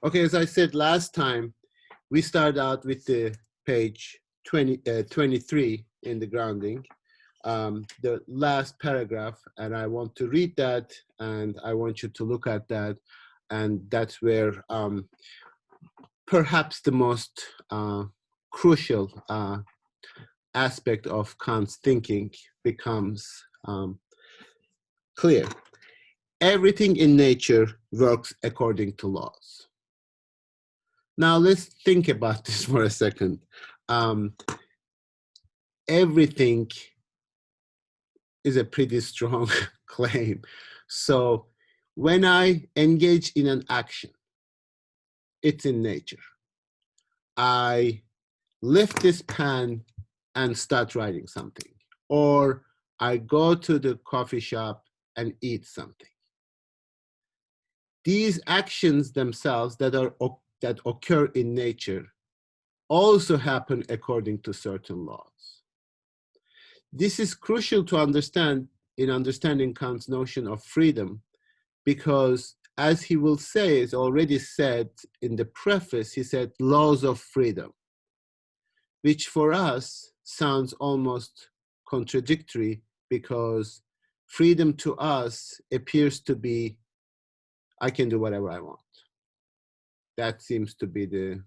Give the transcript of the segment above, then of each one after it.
Okay, as I said last time, we start out with the page 23 in the grounding, the last paragraph, and I want to read that, and I want you to look at that, and that's where perhaps the most crucial aspect of Kant's thinking becomes clear. Everything in nature works according to laws. Now let's think about this for a second. Everything is a pretty strong claim. So when I engage in an action, it's in nature. I lift this pan and start writing something, or I go to the coffee shop and eat something. These actions themselves that occur in nature also happen according to certain laws. This is crucial to understand in understanding Kant's notion of freedom, because as he will say, is already said in the preface, he said laws of freedom, which for us sounds almost contradictory, because freedom to us appears to be, I can do whatever I want. That seems to be the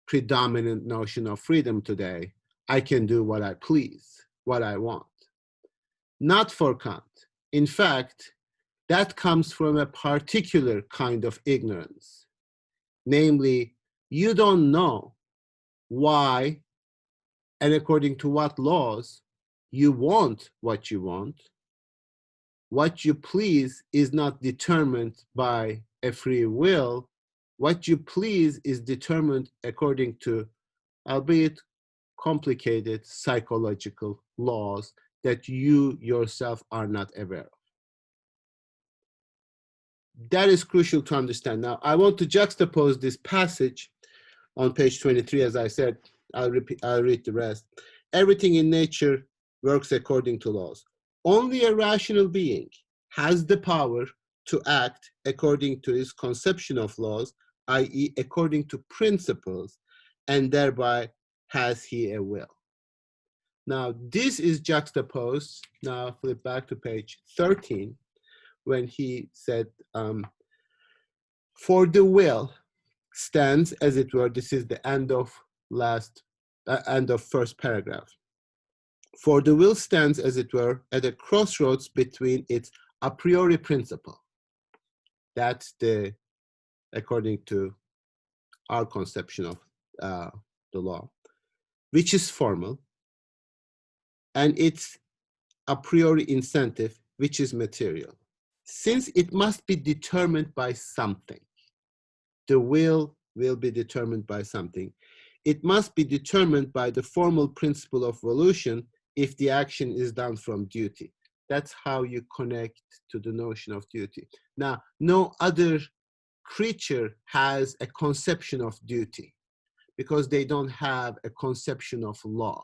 predominant notion of freedom today. I can do what I please, what I want. Not for Kant. In fact, that comes from a particular kind of ignorance. Namely, you don't know why and according to what laws you want what you want. What you please is not determined by a free will. What you please is determined according to, albeit complicated, psychological laws that you yourself are not aware of. That is crucial to understand. Now, I want to juxtapose this passage on page 23, as I said. I'll read the rest. Everything in nature works according to laws. Only a rational being has the power to act according to his conception of laws, i.e., according to principles, and thereby has he a will. Now, this is juxtaposed. Now, flip back to page 13, when he said, for the will stands, as it were, this is the end of first paragraph. For the will stands, as it were, at a crossroads between its a priori principle. That's according to our conception of the law, which is formal, and its a priori incentive, which is material. Since it must be determined by something, the will be determined by something. It must be determined by the formal principle of volition if the action is done from duty. That's how you connect to the notion of duty. Now, no other creature has a conception of duty because they don't have a conception of law.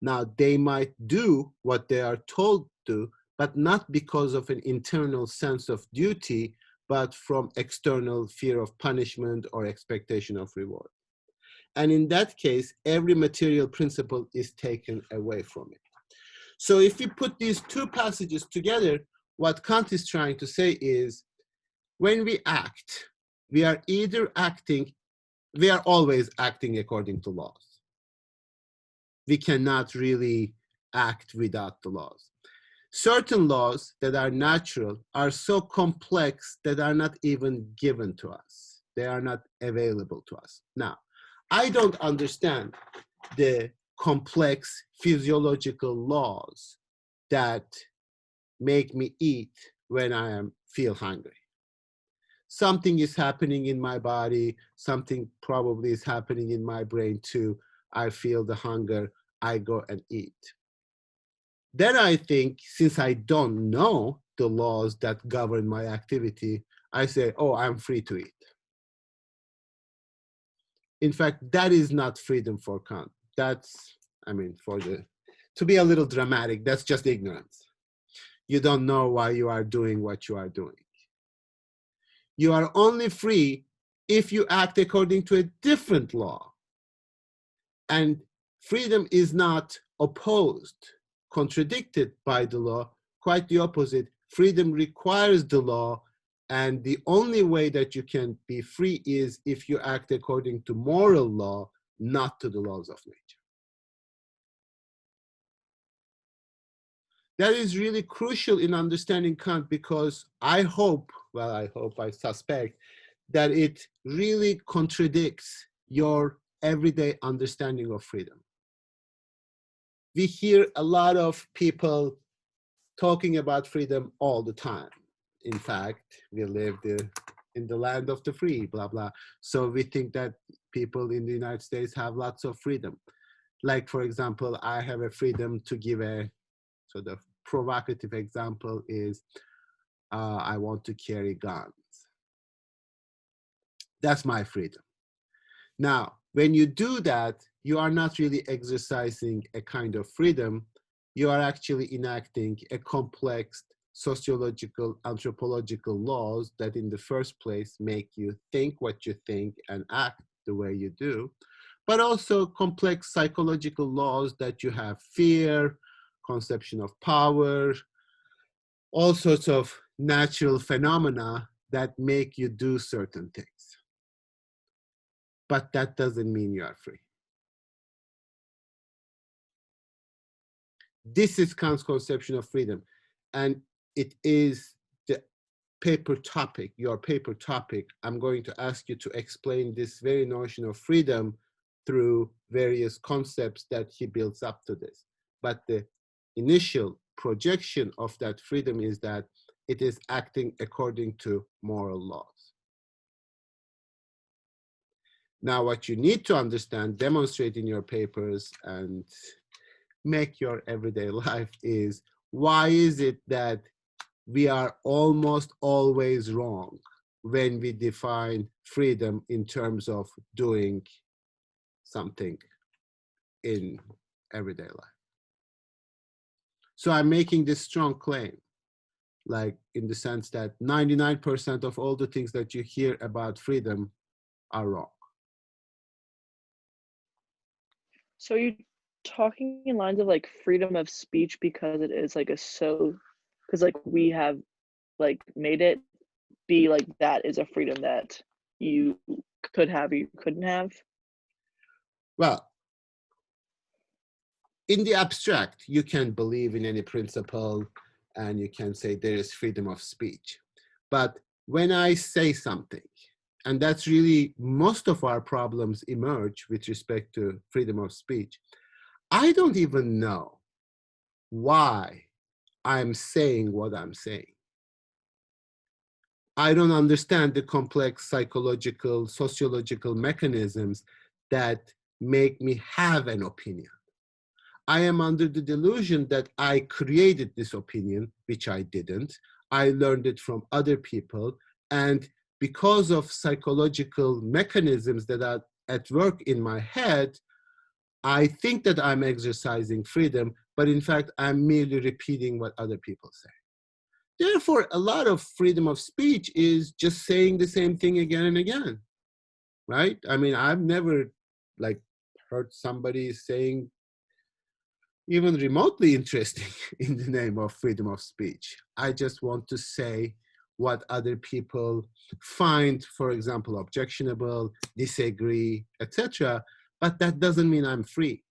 Now, they might do what they are told to, but not because of an internal sense of duty, but from external fear of punishment or expectation of reward. And in that case, every material principle is taken away from it. So if you put these two passages together, what Kant is trying to say is, when we act, we are always acting according to laws. We cannot really act without the laws. Certain laws that are natural are so complex that are not even given to us. They are not available to us. Now, I don't understand the complex physiological laws that make me eat when I feel hungry. Something is happening in my body, something probably is happening in my brain too. I feel the hunger, I go and eat. Then I think, since I don't know the laws that govern my activity, I say, oh, I'm free to eat. In fact, that is not freedom for Kant. That's, to be a little dramatic, that's just ignorance. You don't know why you are doing what you are doing. You are only free if you act according to a different law. And freedom is not opposed, contradicted by the law, quite the opposite. Freedom requires the law, and the only way that you can be free is if you act according to moral law, not to the laws of nature. That is really crucial in understanding Kant, because I suspect that it really contradicts your everyday understanding of freedom. We hear a lot of people talking about freedom all the time. In fact, we live in the land of the free, blah, blah. So we think that people in the United States have lots of freedom. Like, for example, I have a freedom to give a sort of provocative example is I want to carry guns. That's my freedom. Now, when you do that, you are not really exercising a kind of freedom. You are actually enacting a complex sociological, anthropological laws that in the first place make you think what you think and act the way you do, but also complex psychological laws that you have fear, conception of power, all sorts of natural phenomena that make you do certain things. But that doesn't mean you are free. This is Kant's conception of freedom, and it is the paper topic, your paper topic. I'm going to ask you to explain this very notion of freedom through various concepts that he builds up to this. But the initial projection of that freedom is that it is acting according to moral laws. Now, what you need to understand, demonstrate in your papers, and make your everyday life is, why is it that we are almost always wrong when we define freedom in terms of doing something in everyday life? So I'm making this strong claim, like in the sense that 99% of all the things that you hear about freedom are wrong. So you're talking in lines of like freedom of speech because it is like because like we have like made it be like that is a freedom that you could have or you couldn't have? Well, in the abstract, you can believe in any principle and you can say there is freedom of speech. But when I say something, and that's really most of our problems emerge with respect to freedom of speech, I don't even know why I'm saying what I'm saying. I don't understand the complex psychological, sociological mechanisms that make me have an opinion. I am under the delusion that I created this opinion, which I didn't. I learned it from other people. And because of psychological mechanisms that are at work in my head, I think that I'm exercising freedom, but in fact, I'm merely repeating what other people say. Therefore, a lot of freedom of speech is just saying the same thing again and again, right? I mean, I've never like heard somebody saying even remotely interesting in the name of freedom of speech. I just want to say what other people find, for example, objectionable, disagree, etc. But that doesn't mean I'm free.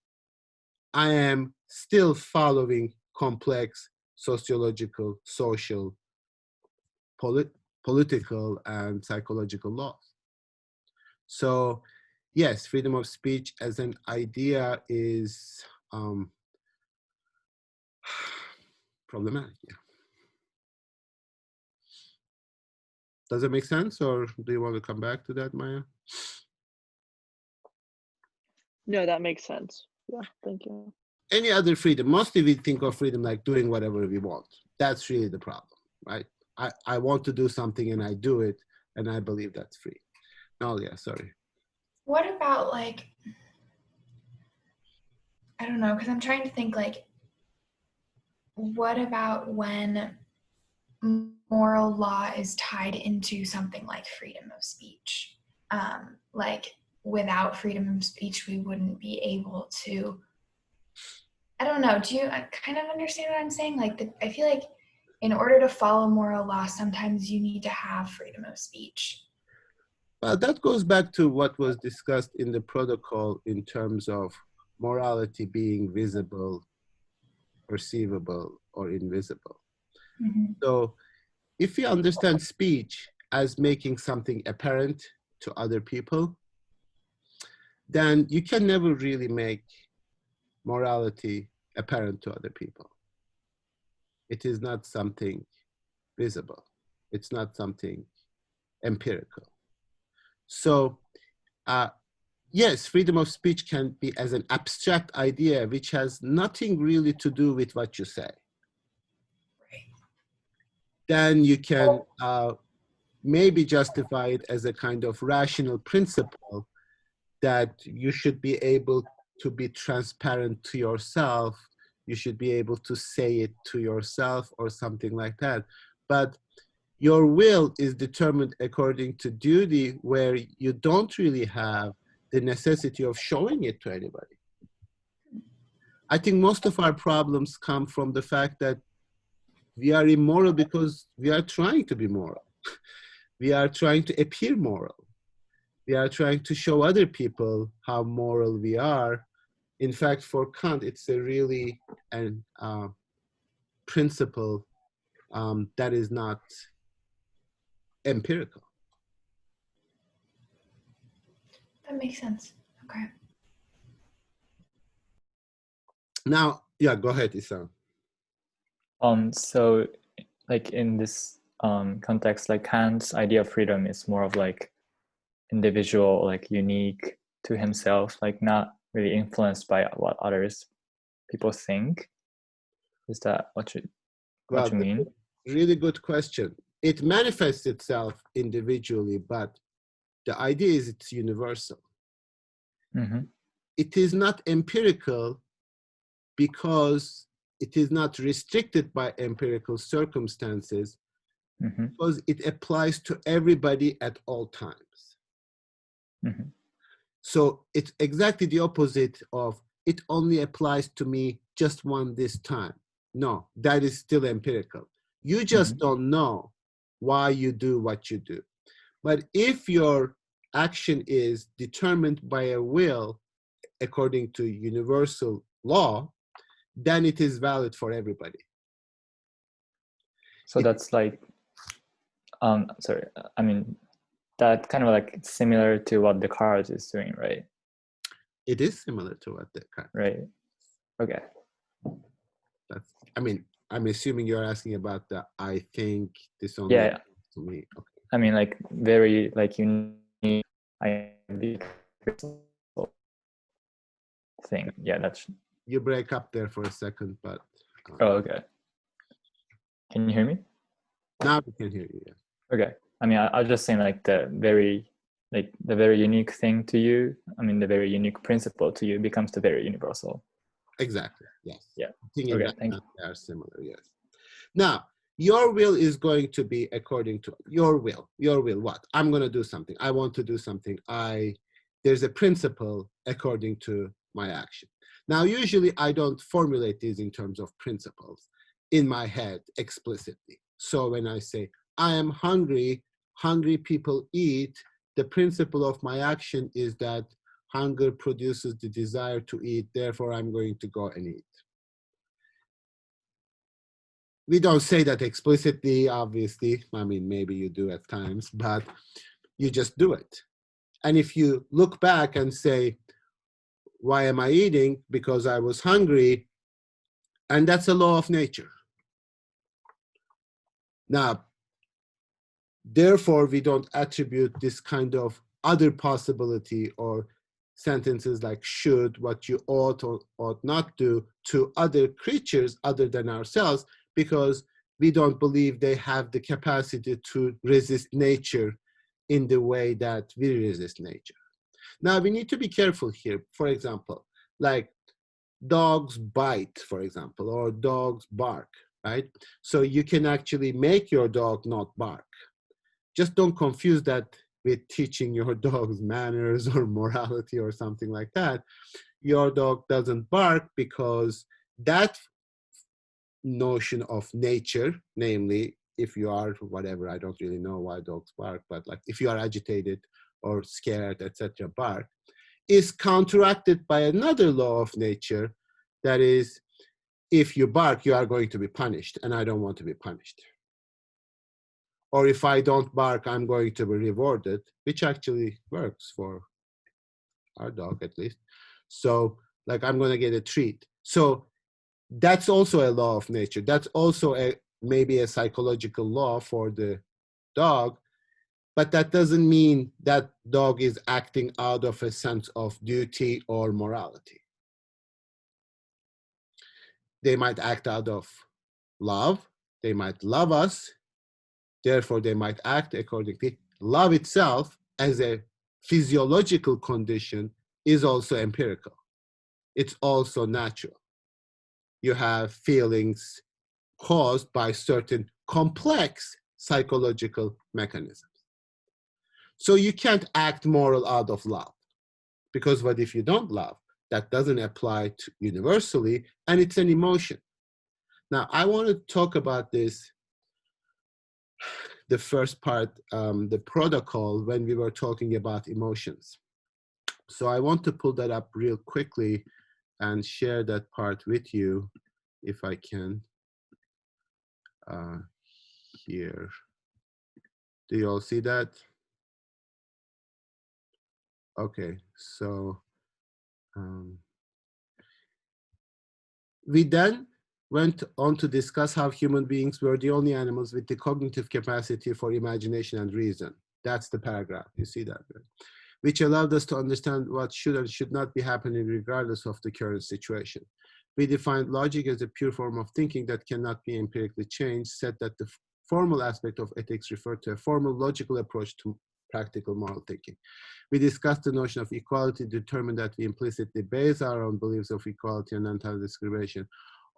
I am still following complex sociological, social, political, and psychological laws. So yes, freedom of speech as an idea is problematic. Yeah. Does it make sense, or do you want to come back to that, Maya? No, that makes sense. Yeah, thank you. Any other freedom, mostly we think of freedom like doing whatever we want. That's really the problem, right? I want to do something and I do it, and I believe that's free. Oh yeah, sorry. What about like, I don't know, because I'm trying to think like, what about when moral law is tied into something like freedom of speech? like without freedom of speech, we wouldn't be able to, I don't know, do you kind of understand what I'm saying? Like, I feel like in order to follow moral law, sometimes you need to have freedom of speech. Well, that goes back to what was discussed in the protocol in terms of morality being visible, perceivable, or invisible. Mm-hmm. So if we understand speech as making something apparent to other people, then you can never really make morality apparent to other people. It is not something visible. It's not something empirical. So yes, freedom of speech can be as an abstract idea which has nothing really to do with what you say. Then you can maybe justify it as a kind of rational principle that you should be able to be transparent to yourself. You should be able to say it to yourself or something like that. But your will is determined according to duty, where you don't really have the necessity of showing it to anybody. I think most of our problems come from the fact that we are immoral because we are trying to be moral. We are trying to appear moral. We are trying to show other people how moral we are. In fact, for Kant, it's a really an principle that is not empirical. That makes sense. Okay. Now, yeah, go ahead, Isam. So like in this context, like Kant's idea of freedom is more of like individual, like unique to himself, like not really influenced by what others people think. Is that what you mean? Really good question. It manifests itself individually, but the idea is it's universal. Mm-hmm. It is not empirical because it is not restricted by empirical circumstances, Mm-hmm. because it applies to everybody at all times. Mm-hmm. So it's exactly the opposite of it only applies to me just this time. No, that is still empirical. You just don't know why you do what you do. But if your action is determined by a will according to universal law, then it is valid for everybody. So that's like, sorry, I mean, that kind of like similar to what Descartes is doing, right? It is similar to what Descartes. Right. Okay. That's, I mean, I'm assuming you're asking about the I think this only Yeah. to me. Okay. I mean, like very like unique thing. Yeah, that's. You break up there for a second, but. Oh, okay. Can you hear me? Now we can hear you. Yeah. Okay. I mean, I was just saying like the very unique thing to you. I mean, the very unique principle to you becomes the very universal. Exactly. Yes. Yeah. I think Okay. Thank you. they are similar. Yes. Now, your will is going to be according to your will. Your will. What? I'm going to do something. I want to do something. There's a principle according to my action. Now, usually I don't formulate these in terms of principles in my head explicitly. So when I say I am hungry, hungry people eat, the principle of my action is that hunger produces the desire to eat, therefore I'm going to go and eat. We don't say that explicitly, obviously. I mean, maybe you do at times, but you just do it. And if you look back and say, why am I eating? Because I was hungry. And that's a law of nature. Now, therefore, we don't attribute this kind of other possibility or sentences like should, what you ought or ought not do to other creatures other than ourselves, because we don't believe they have the capacity to resist nature in the way that we resist nature. Now, we need to be careful here. For example, like dogs bite, for example, or dogs bark, right? So you can actually make your dog not bark. Just don't confuse that with teaching your dogs manners or morality or something like that. Your dog doesn't bark because that notion of nature, namely, if you are whatever, I don't really know why dogs bark, but like if you are agitated or scared, etc., bark, is counteracted by another law of nature, that is, if you bark, you are going to be punished, and I don't want to be punished. Or if I don't bark, I'm going to be rewarded, which actually works for our dog at least. So like I'm going to get a treat. So that's also a law of nature. That's also maybe a psychological law for the dog, but that doesn't mean that dog is acting out of a sense of duty or morality. They might act out of love. They might love us. Therefore, they might act accordingly. Love itself as a physiological condition is also empirical. It's also natural. You have feelings caused by certain complex psychological mechanisms. So you can't act moral out of love, because what if you don't love? That doesn't apply to universally, and it's an emotion. Now, I want to talk about this, the first part, the protocol, when we were talking about emotions. So I want to pull that up real quickly and share that part with you, if I can. Here. Do you all see that? Okay, so we then went on to discuss how human beings were the only animals with the cognitive capacity for imagination and reason. That's the paragraph, you see that, right? Which allowed us to understand what should and should not be happening regardless of the current situation. We defined logic as a pure form of thinking that cannot be empirically changed, said that the formal aspect of ethics referred to a formal logical approach to practical moral thinking. We discussed the notion of equality, determined that we implicitly base our own beliefs of equality and anti-discrimination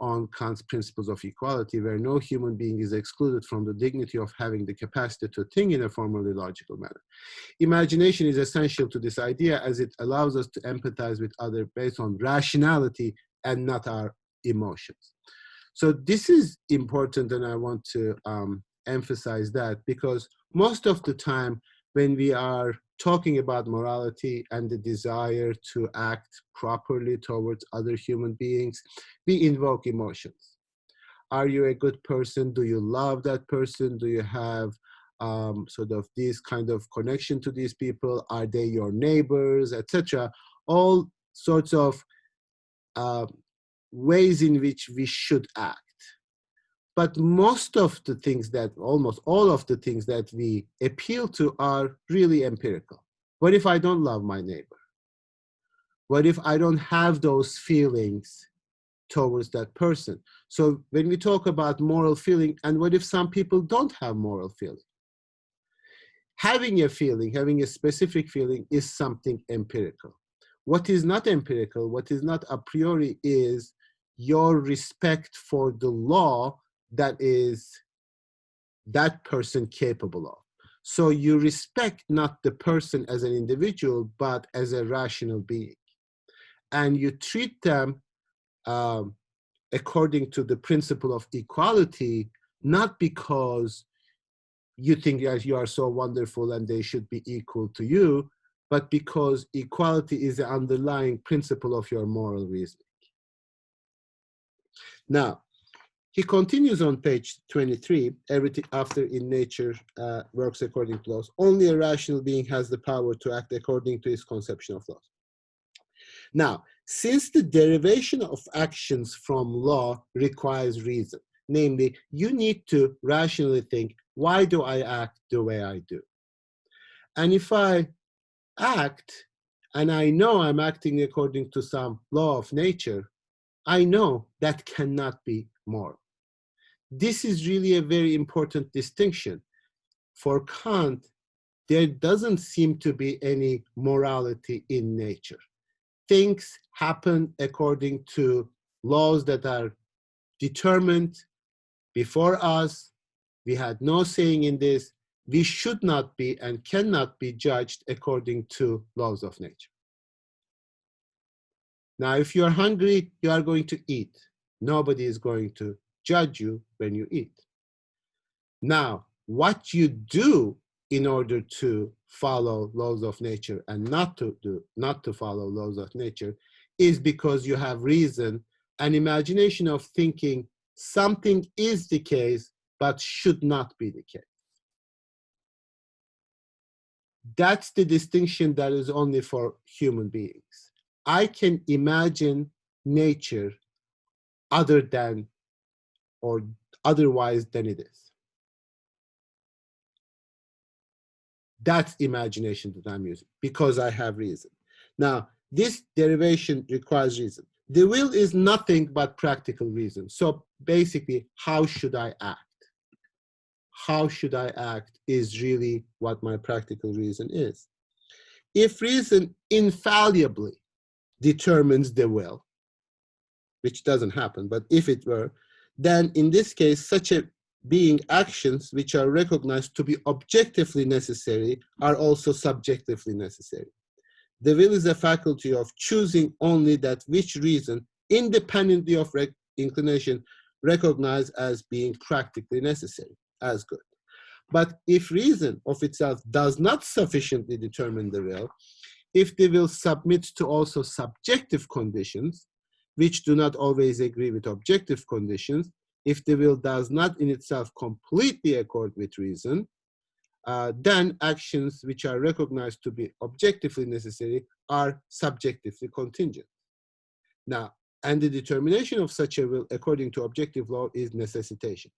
on Kant's principles of equality, where no human being is excluded from the dignity of having the capacity to think in a formally logical manner. Imagination is essential to this idea, as it allows us to empathize with others based on rationality and not our emotions. So this is important, and I want to emphasize that, because most of the time when we are talking about morality and the desire to act properly towards other human beings, we invoke emotions. Are you a good person? Do you love that person? Do you have sort of this kind of connection to these people? Are they your neighbors, etc.? All sorts of ways in which we should act. But most of the things that, almost all of the things that we appeal to are really empirical. What if I don't love my neighbor? What if I don't have those feelings towards that person? So when we talk about moral feeling, and what if some people don't have moral feeling? Having a feeling, having a specific feeling is something empirical. What is not empirical, what is not a priori, is your respect for the law that is that person capable of. So you respect not the person as an individual, but as a rational being. And you treat them according to the principle of equality, not because you think that you are so wonderful and they should be equal to you, but because equality is the underlying principle of your moral reasoning. Now, he continues on page 23, everything after in nature works according to laws. Only a rational being has the power to act according to his conception of laws. Now, since the derivation of actions from law requires reason, namely, you need to rationally think, why do I act the way I do? And if I act, and I know I'm acting according to some law of nature, I know that cannot be moral. This is really a very important distinction. For Kant, there doesn't seem to be any morality in nature. Things happen according to laws that are determined before us. We had no saying in this. we should not be and cannot be judged according to laws of nature. Now, if you're hungry, you are going to eat. Nobody is going to judge you when you eat. Now, what you do in order to follow laws of nature and not to follow laws of nature is because you have reason, an imagination of thinking something is the case but should not be the case. That's the distinction that is only for human beings. I can imagine nature other than or otherwise than it is. That's imagination that I'm using because I have reason. Now, this derivation requires reason. The will is nothing but practical reason. So basically, how should I act? How should I act is really what my practical reason is. If reason infallibly determines the will, which doesn't happen, but if it were, then in this case, such a being actions which are recognized to be objectively necessary are also subjectively necessary. The will is a faculty of choosing only that which reason, independently of inclination, recognized as being practically necessary, as good. But if reason of itself does not sufficiently determine the will, if the will submits to also subjective conditions, which do not always agree with objective conditions, if the will does not in itself completely accord with reason, then actions which are recognized to be objectively necessary are subjectively contingent. Now, and the determination of such a will according to objective law is necessitation.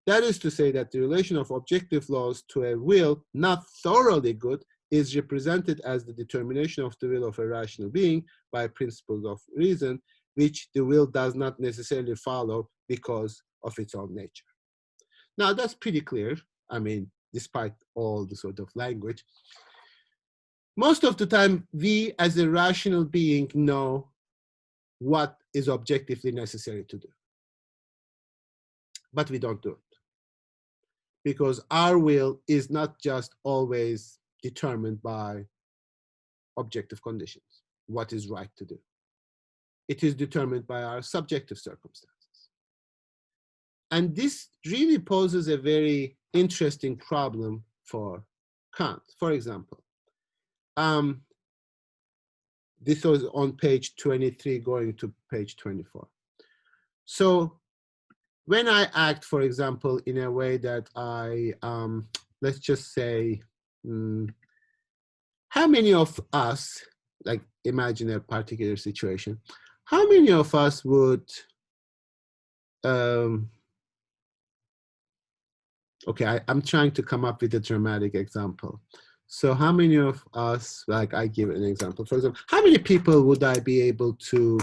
That is to say that the relation of objective laws to a will not thoroughly good is represented as the determination of the will of a rational being by principles of reason, which the will does not necessarily follow because of its own nature. Now, that's pretty clear. I mean, despite all the sort of language. Most of the time, we as a rational being know what is objectively necessary to do. But we don't do it. Because our will is not just always determined by objective conditions, what is right to do. It is determined by our subjective circumstances. And this really poses a very interesting problem for Kant. For example, this was on page 23 going to page 24. So when I act, for example, in a way that I, let's just say, how many of us, like imagine a particular situation, how many of us would, okay, I'm trying to come up with a dramatic example. So how many of us, like I give an example, for example, how many people would I be able to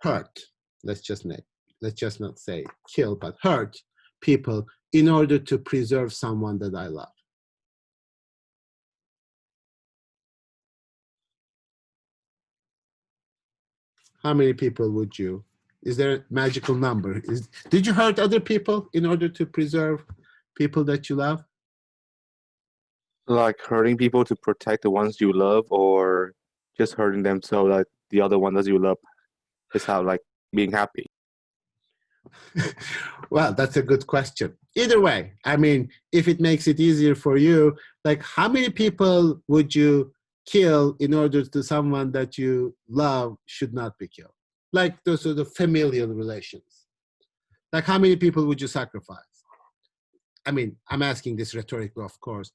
hurt? Let's just not say kill, but hurt people in order to preserve someone that I love. How many people would you? Is there a magical number? Did you hurt other people in order to preserve people that you love? Like hurting people to protect the ones you love, or just hurting them so that the other one that you love is how like being happy? Well, that's a good question. Either way, I mean, if it makes it easier for you, like how many people would you kill in order to someone that you love should not be killed? Like those sort of familial relations. Like how many people would you sacrifice? I mean, I'm asking this rhetorically, of course.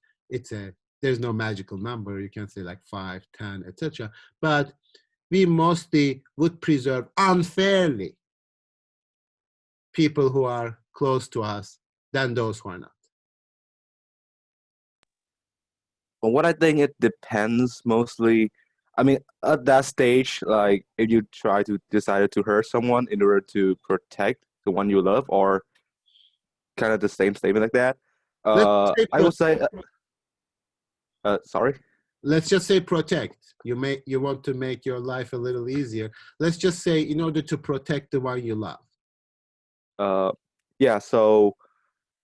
There's no magical number. You can say like 5, 10, etc. But we mostly would preserve unfairly people who are close to us than those who are not. But what I think it depends mostly. I mean, at that stage, like if you try to decide to hurt someone in order to protect the one you love, or kind of the same statement like that, I would say. Sorry. Let's just say protect. You want to make your life a little easier. Let's just say in order to protect the one you love. Yeah. So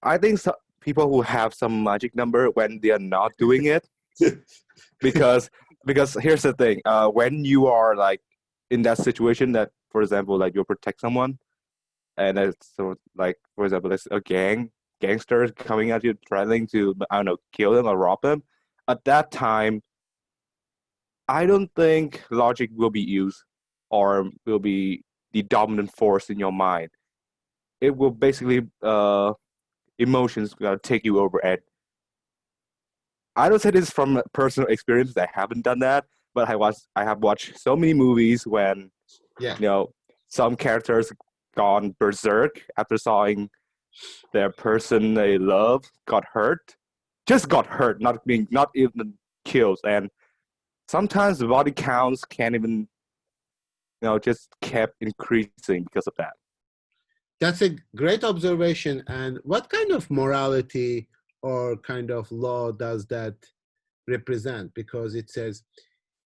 I think people who have some magic number when they are not doing it. because here's the thing, when you are like in that situation that, for example, like you protect someone, and it's so like, for example, it's a gangsters coming at you trying to, I don't know, kill them or rob them. At that time, I don't think logic will be used or will be the dominant force in your mind. It will basically emotions take you over. And I don't say this from personal experience. I haven't done that, but I have watched so many movies when Yeah. Some characters gone berserk after seeing their person they love got hurt, not even killed. And sometimes the body counts can't even just kept increasing because of that. That's a great observation. And what kind of morality or kind of law does that represent? Because it says,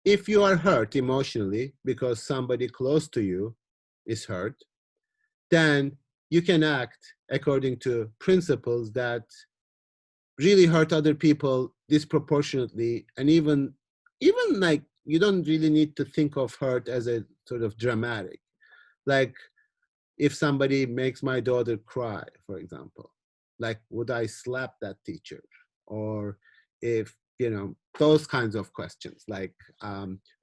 if you are hurt emotionally because somebody close to you is hurt, then you can act according to principles that really hurt other people disproportionately. And even like, you don't really need to think of hurt as a sort of dramatic. Like, if somebody makes my daughter cry, for example, like, would I slap that teacher? Or if, those kinds of questions, like,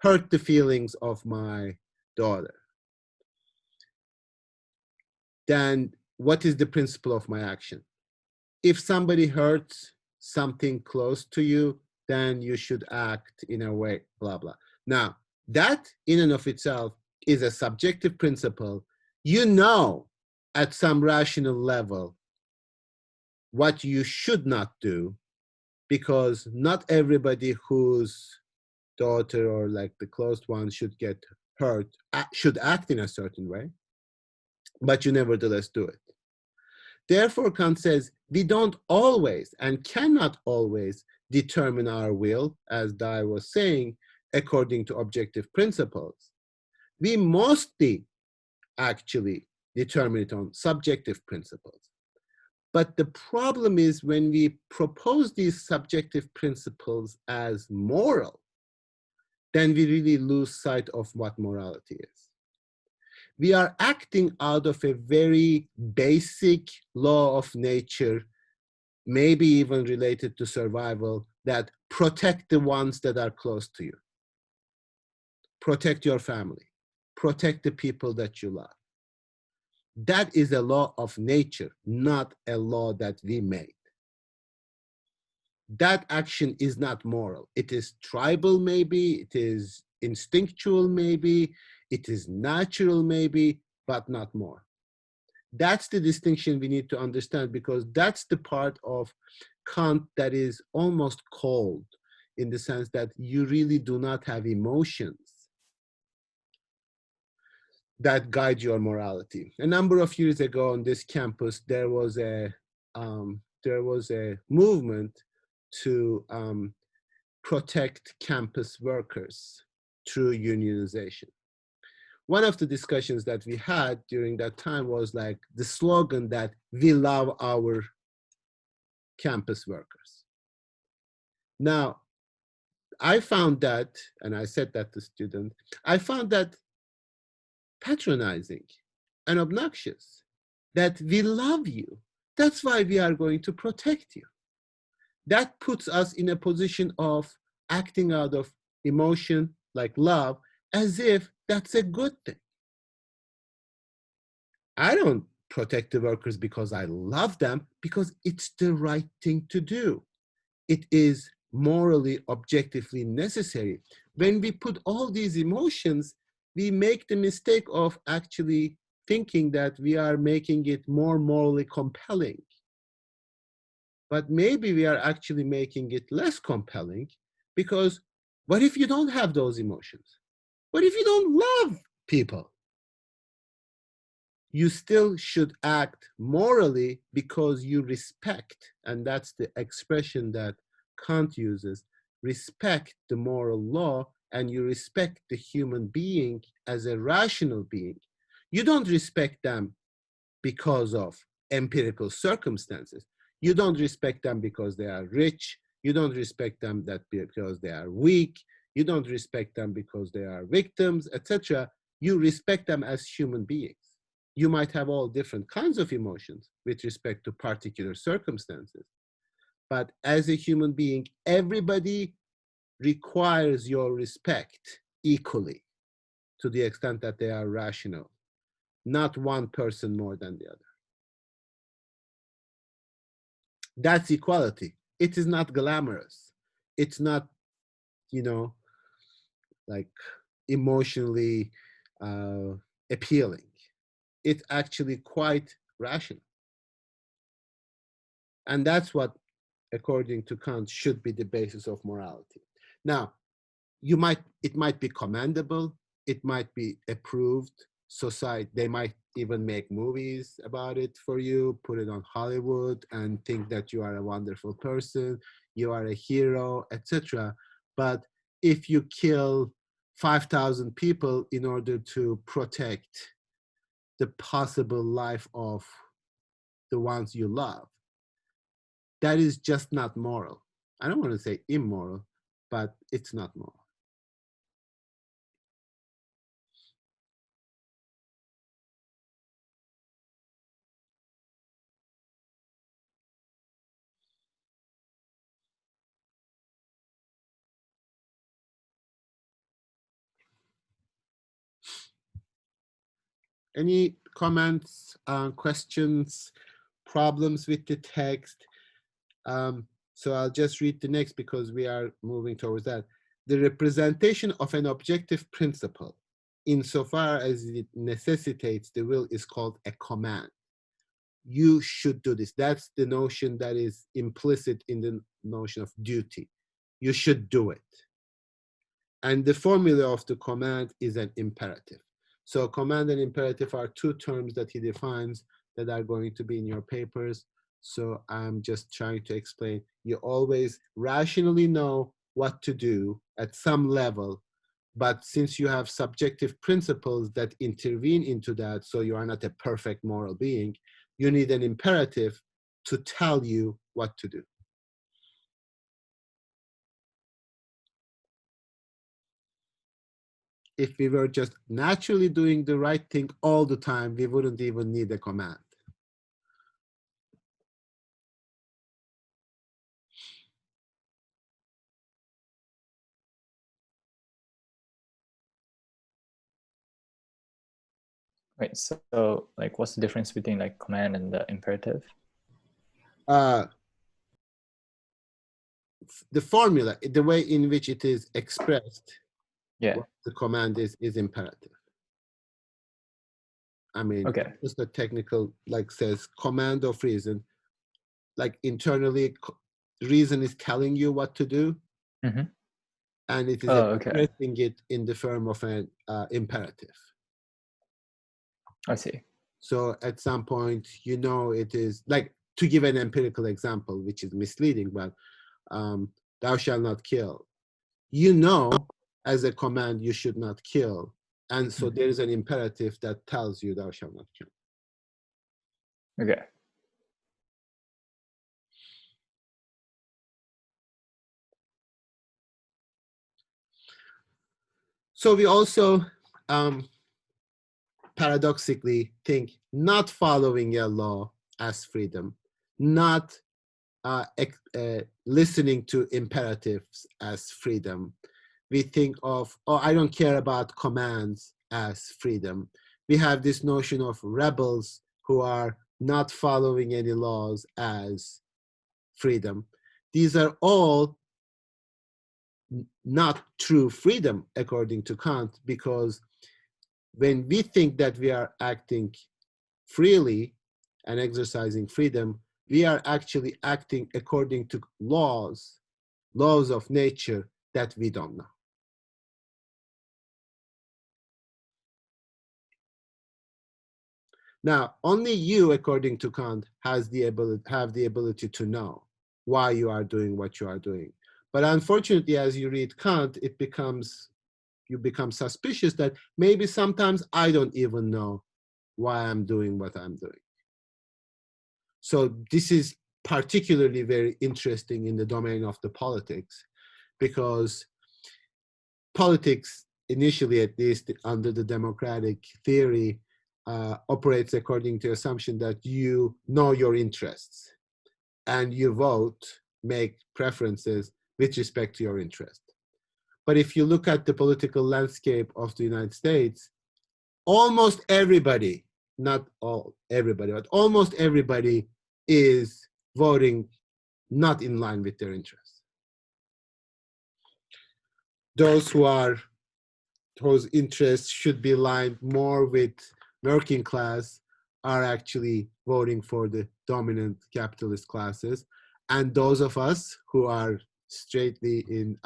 hurt the feelings of my daughter, then what is the principle of my action? If somebody hurts something close to you, then you should act in a way, blah, blah. Now, that in and of itself is a subjective principle. At some rational level what you should not do, because not everybody whose daughter or like the close one should get hurt should act in a certain way, but you nevertheless do it. Therefore, Kant says we don't always and cannot always determine our will, as Dai was saying, according to objective principles. We mostly actually determine it on subjective principles. But the problem is when we propose these subjective principles as moral, then we really lose sight of what morality is. We are acting out of a very basic law of nature, maybe even related to survival, that protect the ones that are close to you. Protect your family. Protect the people that you love. That is a law of nature, not a law that we made. That action is not moral. It is tribal, maybe, it is instinctual, maybe, it is natural, maybe, but not more. That's the distinction we need to understand, because that's the part of Kant that is almost cold, in the sense that you really do not have emotions that guide your morality. A number of years ago on this campus, there was a movement to protect campus workers through unionization. One of the discussions that we had during that time was like the slogan that we love our campus workers. Now, I found that, and I said that to students, I found that patronizing and obnoxious, that we love you. That's why we are going to protect you. That puts us in a position of acting out of emotion, like love, as if that's a good thing. I don't protect the workers because I love them, because it's the right thing to do. It is morally, objectively necessary. When we put all these emotions, we make the mistake of actually thinking that we are making it more morally compelling. But maybe we are actually making it less compelling, because what if you don't have those emotions? What if you don't love people? You still should act morally because you respect, and that's the expression that Kant uses, respect the moral law, and you respect the human being as a rational being. You don't respect them because of empirical circumstances. You don't respect them because they are rich. You don't respect them because they are weak. You don't respect them because they are victims, etc. You respect them as human beings. You might have all different kinds of emotions with respect to particular circumstances. But as a human being, everybody requires your respect equally to the extent that they are rational, not one person more than the other. That's equality. It is not glamorous. It's not, like emotionally appealing. It's actually quite rational. And that's what, according to Kant, should be the basis of morality. Now, it might be commendable, it might be approved. Society, they might even make movies about it for you, put it on Hollywood, and think that you are a wonderful person, you are a hero, etc. But if you kill 5,000 people in order to protect the possible life of the ones you love, that is just not moral. I don't want to say immoral, but it's not moral. Any comments, questions, problems with the text? So I'll just read the next because we are moving towards that. The representation of an objective principle, insofar as it necessitates the will, is called a command. You should do this. That's the notion that is implicit in the notion of duty. You should do it. And the formula of the command is an imperative. So command and imperative are two terms that he defines that are going to be in your papers. So I'm just trying to explain. You always rationally know what to do at some level, but since you have subjective principles that intervene into that, so you are not a perfect moral being, you need an imperative to tell you what to do. If we were just naturally doing the right thing all the time, we wouldn't even need a command. Right. So like, what's the difference between like command and the imperative? The formula, the way in which it is expressed, Yeah. what the command is imperative. I mean, Okay. just a technical, like says command of reason, like internally, reason is telling you what to do, Mm-hmm. and it is okay. expressing it in the form of an imperative. I see. So at some point, it is like, to give an empirical example, which is misleading, but thou shalt not kill. As a command, you should not kill. And so there is an imperative that tells you thou shalt not kill. Okay. So we also paradoxically think not following a law as freedom, not listening to imperatives as freedom. We think of, I don't care about commands as freedom. We have this notion of rebels who are not following any laws as freedom. These are all not true freedom according to Kant, because when we think that we are acting freely and exercising freedom, we are actually acting according to laws of nature that we don't know. Now, only you, according to Kant, have the ability to know why you are doing what you are doing. But unfortunately, as you read Kant, you become suspicious that maybe sometimes I don't even know why I'm doing what I'm doing. So this is particularly very interesting in the domain of the politics, because politics, initially at least under the democratic theory, operates according to the assumption that you know your interests and you vote, make preferences with respect to your interest. But if you look at the political landscape of the United States, almost everybody, not all everybody, but almost everybody is voting not in line with their interests. Those whose interests should be aligned more with working class are actually voting for the dominant capitalist classes. And those of us who are straightly in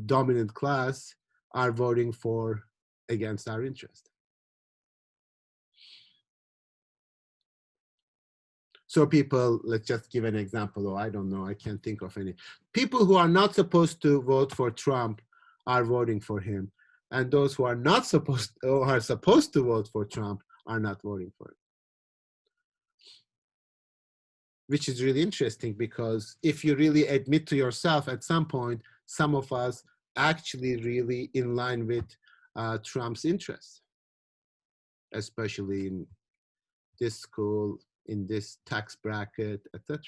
dominant class are voting for against our interest. So people, let's just give an example, or I don't know, I can't think of any. People who are not supposed to vote for Trump are voting for him. And those who are not supposed, or are supposed to vote for Trump are not voting for him. Which is really interesting, because if you really admit to yourself at some point, some of us actually really in line with Trump's interests, especially in this school, in this tax bracket, etc.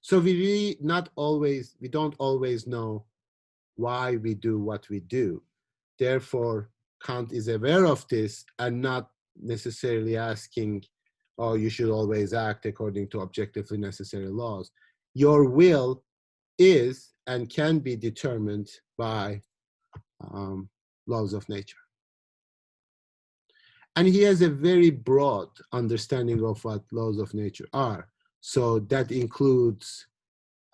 So we don't always know why we do what we do. Therefore, Kant is aware of this and not necessarily asking, oh, you should always act according to objectively necessary laws. Your will is and can be determined by laws of nature. And he has a very broad understanding of what laws of nature are. So that includes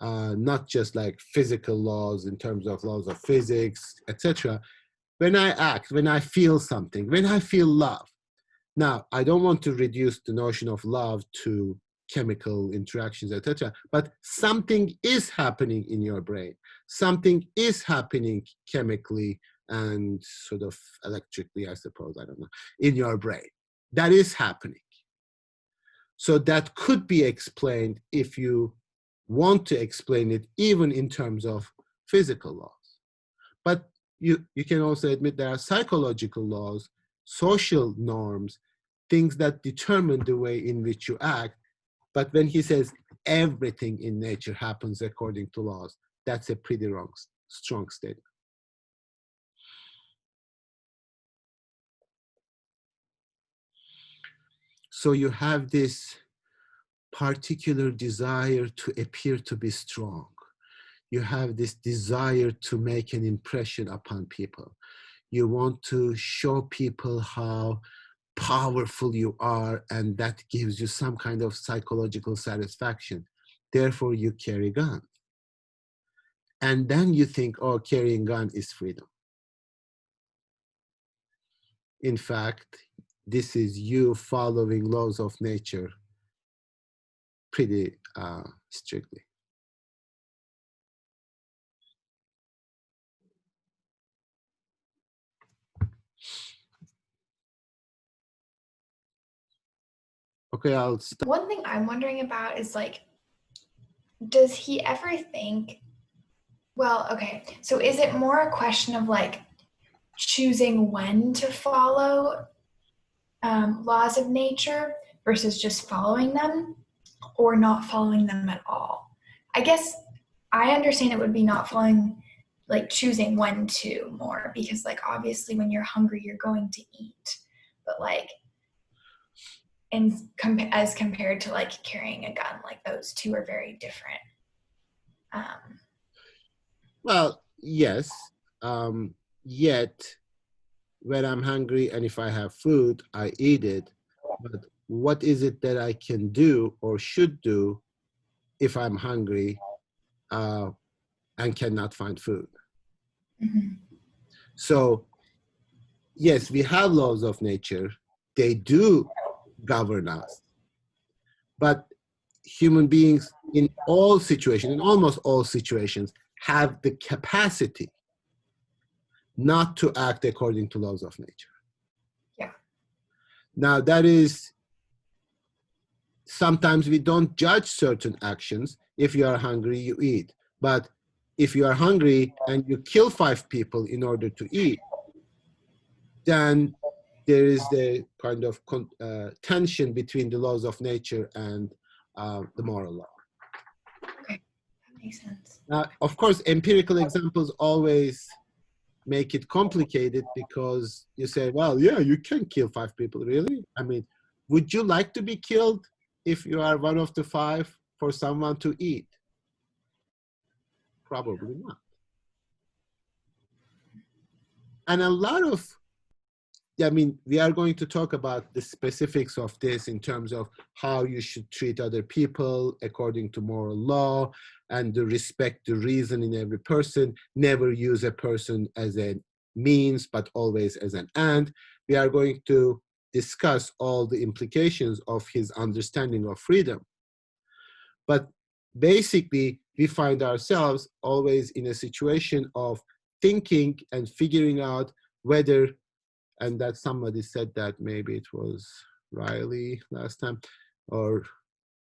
not just like physical laws in terms of laws of physics, etc. When I act, when I feel something, when I feel love. Now, I don't want to reduce the notion of love to chemical interactions, etc. But something is happening in your brain. Something is happening chemically and sort of electrically, I suppose, I don't know, in your brain. That is happening. So that could be explained if you want to explain it even in terms of physical laws. But you can also admit there are psychological laws, social norms, things that determine the way in which you act. But when he says everything in nature happens according to laws, that's a pretty strong statement. So you have this particular desire to appear to be strong. You have this desire to make an impression upon people. You want to show people how powerful you are, and that gives you some kind of psychological satisfaction. Therefore, you carry a gun. And then you think, oh, carrying a gun is freedom. In fact, this is you following laws of nature pretty strictly. Okay, I'll stop. One thing I'm wondering about is like, does he ever think, well, okay, so is it more a question of like choosing when to follow laws of nature versus just following them, or not following them at all? I guess I understand it would be not following, like choosing when to more, because like obviously when you're hungry, you're going to eat. But like, as compared to like carrying a gun, like those two are very different. Well, yes. Yet, when I'm hungry and if I have food, I eat it. But what is it that I can do or should do if I'm hungry and cannot find food? Mm-hmm. So, yes, we have laws of nature. They do govern us. But human beings in all situations, in almost all situations, have the capacity not to act according to laws of nature. Yeah. Now that is, sometimes we don't judge certain actions. If you are hungry, you eat. But if you are hungry and you kill 5 people in order to eat, then there is the kind of tension between the laws of nature and the moral law. Okay, that makes sense. Now, of course, empirical examples always make it complicated because you say, well, yeah, you can kill 5 people, really? I mean, would you like to be killed if you are one of the 5 for someone to eat? Probably not. And a lot of, I mean, we are going to talk about the specifics of this in terms of how you should treat other people according to moral law and to respect the reason in every person, never use a person as a means, but always as an end. We are going to discuss all the implications of his understanding of freedom. But basically, we find ourselves always in a situation of thinking and figuring out whether, and that somebody said that, maybe it was Riley last time, or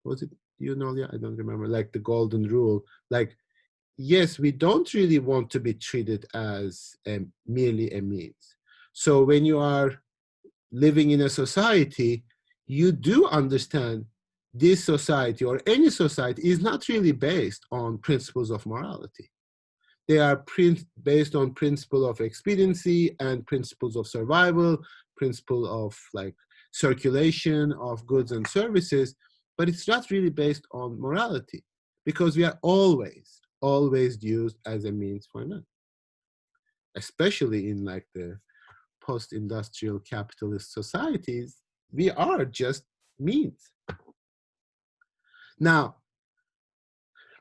was it you, Nolia? I don't remember, like the golden rule. Like, yes, we don't really want to be treated as merely a means. So when you are living in a society, you do understand this society or any society is not really based on principles of morality. They are based on principle of expediency and principles of survival, principle of like circulation of goods and services, but it's not really based on morality because we are always used as a means for an end, especially in like the post-industrial capitalist societies. We are just means. Now,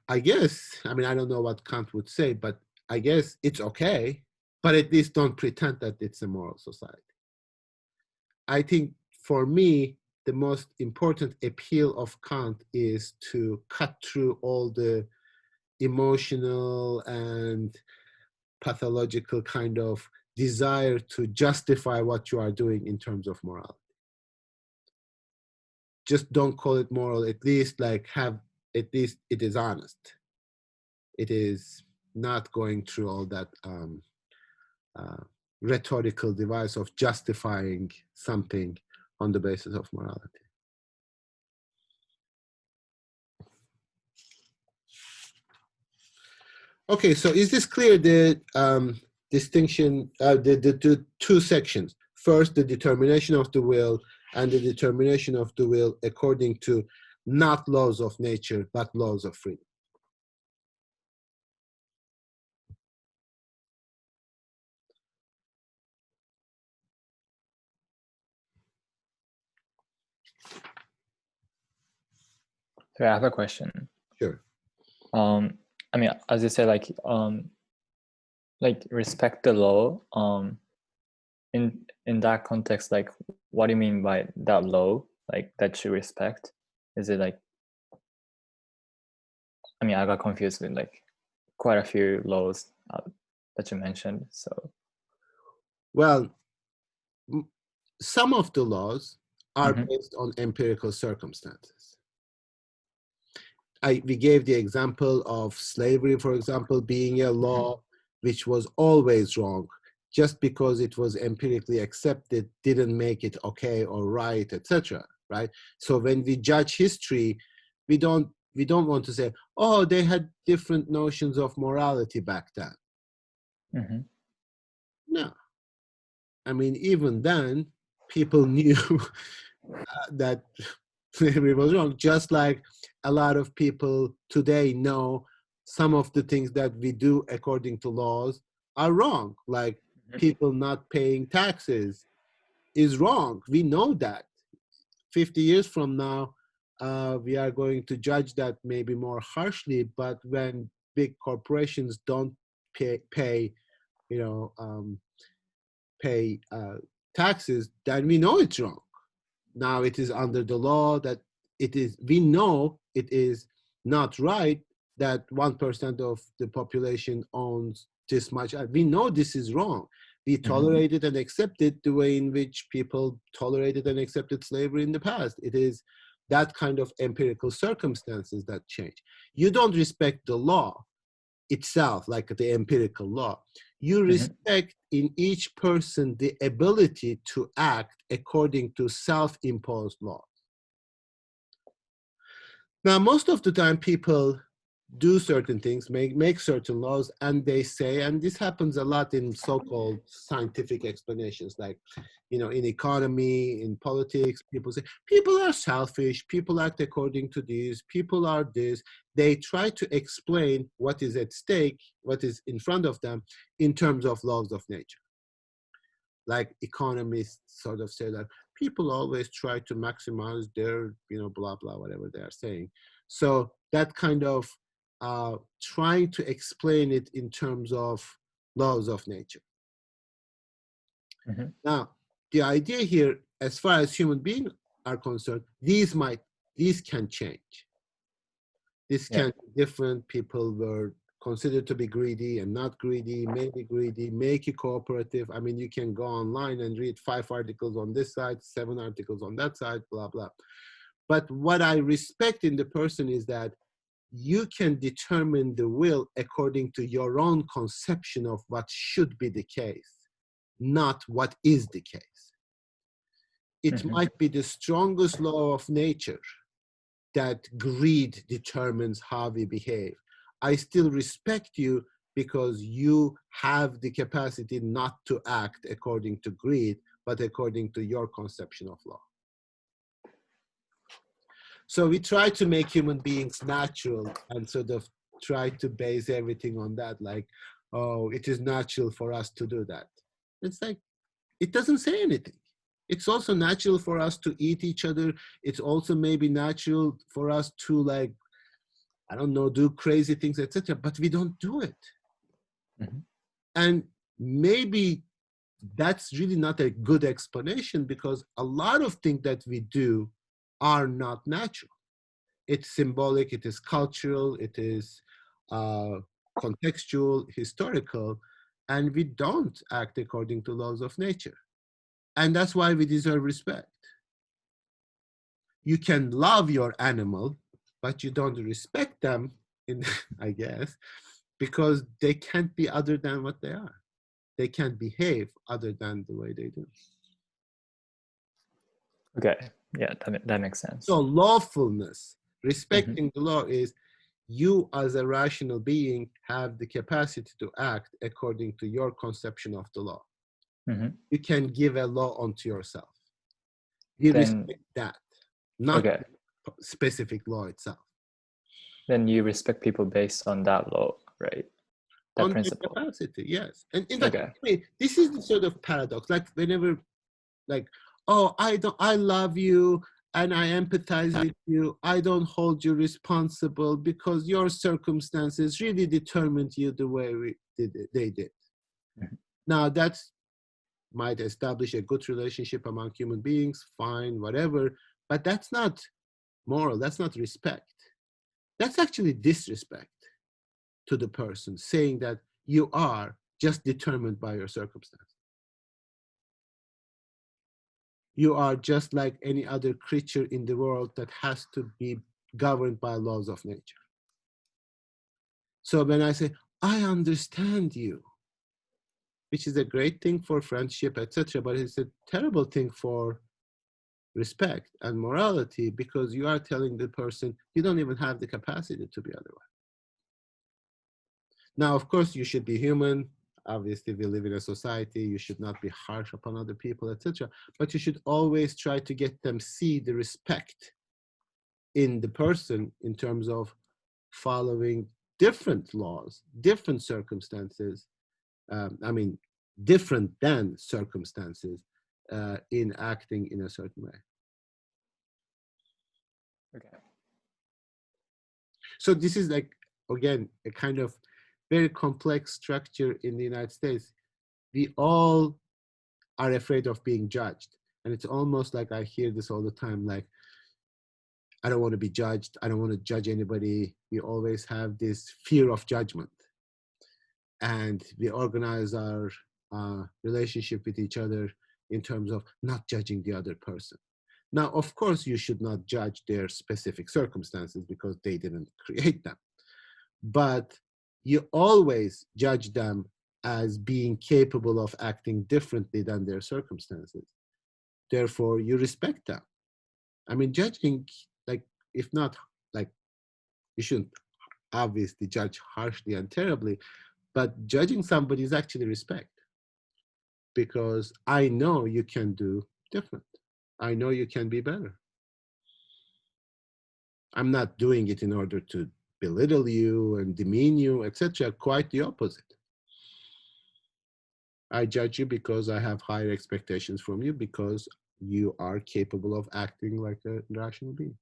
I guess, I mean, I don't know what Kant would say, but I guess it's okay, but at least don't pretend that it's a moral society. I think for me, the most important appeal of Kant is to cut through all the emotional and pathological kind of desire to justify what you are doing in terms of morality. Just don't call it moral, at least like have, at least it is honest. It is not going through all that rhetorical device of justifying something on the basis of morality. Okay, so is this clear, the distinction, the two sections? First, the determination of the will and the determination of the will according to not laws of nature, but laws of freedom. So I have a question. Sure. I mean, as you say, like respect the law. In that context, like, what do you mean by that law? Like that you respect? Is it like? I mean, I got confused with like quite a few laws that you mentioned. So, well, some of the laws are Mhm. based on empirical circumstances. We gave the example of slavery, for example, being a law which was always wrong. Just because it was empirically accepted didn't make it okay or right, etc. Right? So when we judge history, we don't want to say, oh, they had different notions of morality back then. Mm-hmm. No. I mean, even then, people knew that slavery was wrong, just like a lot of people today know some of the things that we do according to laws are wrong, like people not paying taxes is wrong. We know that. 50 years from now, we are going to judge that maybe more harshly, but when big corporations don't pay taxes, then we know it's wrong. Now it is under the law that we know it is not right that 1% of the population owns this much. We know this is wrong, We tolerated and accepted the way in which people tolerated and accepted slavery in the past. It is that kind of empirical circumstances that change. You don't respect the law itself, like the empirical law. You respect in each person the ability to act according to self-imposed laws. Now, most of the time people do certain things, make certain laws, and they say, and this happens a lot in so-called scientific explanations, like, you know, in economy, in politics, people say, people are selfish, people act according to this, people are this. They try to explain what is at stake, what is in front of them, in terms of laws of nature. Like economists sort of say that people always try to maximize their, you know, blah, blah, whatever they are saying. So that kind of trying to explain it in terms of laws of nature. Now, the idea here, as far as human beings are concerned, these can change. This can be different. People were considered to be greedy and not greedy, maybe greedy, make it cooperative. I mean, you can go online and read 5 articles on this side, 7 articles on that side, blah, blah. But what I respect in the person is that you can determine the will according to your own conception of what should be the case, not what is the case. It might be the strongest law of nature that greed determines how we behave. I still respect you because you have the capacity not to act according to greed, but according to your conception of law. So we try to make human beings natural and sort of try to base everything on that, like, oh, it is natural for us to do that. It's like, it doesn't say anything. It's also natural for us to eat each other. It's also maybe natural for us to, like, I don't know, do crazy things, etc. But we don't do it. And maybe that's really not a good explanation, because a lot of things that we do are not natural. It's symbolic, it is cultural, it is contextual, historical, and we don't act according to laws of nature. And that's why we deserve respect. You can love your animal, but you don't respect them, I guess, because they can't be other than what they are. They can't behave other than the way they do. Okay, yeah, that makes sense. So lawfulness, respecting the law, is you as a rational being have the capacity to act according to your conception of the law. You can give a law unto yourself. You respect that, not the specific law itself. Then you respect people based on that law, right? That on principle. Their capacity, yes. And in fact, I mean, this is the sort of paradox. Like whenever, like, oh, I love you and I empathize with you. I don't hold you responsible because your circumstances really determined you the way they did. Now that might establish a good relationship among human beings, fine, whatever, but that's not moral, that's not respect. That's actually disrespect to the person, saying that you are just determined by your circumstance. You are just like any other creature in the world that has to be governed by laws of nature. So when I say, I understand you, which is a great thing for friendship, etc., but it's a terrible thing for respect and morality, because you are telling the person you don't even have the capacity to be otherwise. Now, of course, you should be human. Obviously, we live in a society. You should not be harsh upon other people, etc. But you should always try to get them see the respect in the person in terms of following different laws, different circumstances. I mean, different than circumstances in acting in a certain way. Okay. So this is like, again, a kind of very complex structure in the United States. We all are afraid of being judged. And it's almost like I hear this all the time, like, I don't want to be judged. I don't want to judge anybody. We always have this fear of judgment. And we organize our relationship with each other in terms of not judging the other person. Now, of course, you should not judge their specific circumstances because they didn't create them. But you always judge them as being capable of acting differently than their circumstances. Therefore, you respect them. I mean, judging, like, if not, like, you shouldn't obviously judge harshly and terribly, but judging somebody is actually respect. Because I know you can do different. I know you can be better. I'm not doing it in order to belittle you and demean you, etc. Quite the opposite. I judge you because I have higher expectations from you because you are capable of acting like a rational being.